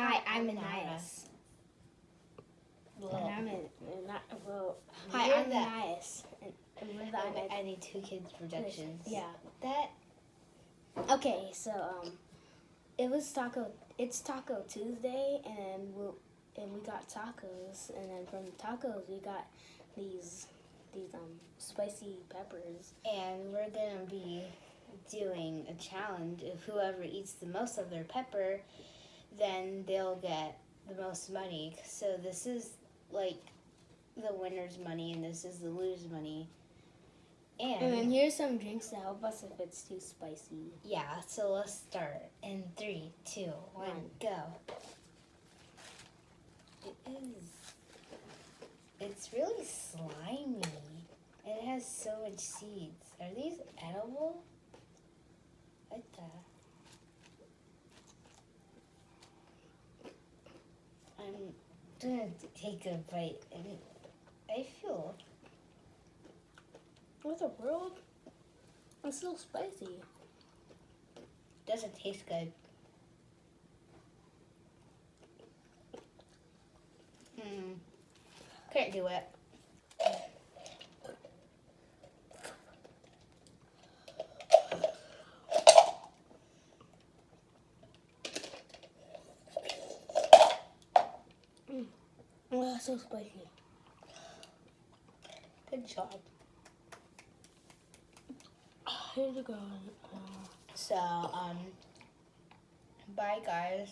Hi, I'm Anais. Well, Hi, we're I'm the- Anais. And we're the ini2kidz Productions. Yeah. That Okay, so it's Taco Tuesday, and we got tacos, and then from tacos we got these spicy peppers. and we're gonna be doing a challenge. If whoever eats the most of their pepper, then they'll get the most money. So this is like the winner's money, and this is the loser's money. And then here's some drinks to help us if it's too spicy. Yeah, so let's start in 3, 2, 1, go. It's really slimy. It has so much seeds. Are these edible? What the? I'm gonna take a bite, and I feel. What the world? It's so spicy. Doesn't taste good. Couldn't do it. Oh, that's so spicy. Good job. Here to go. So, bye guys.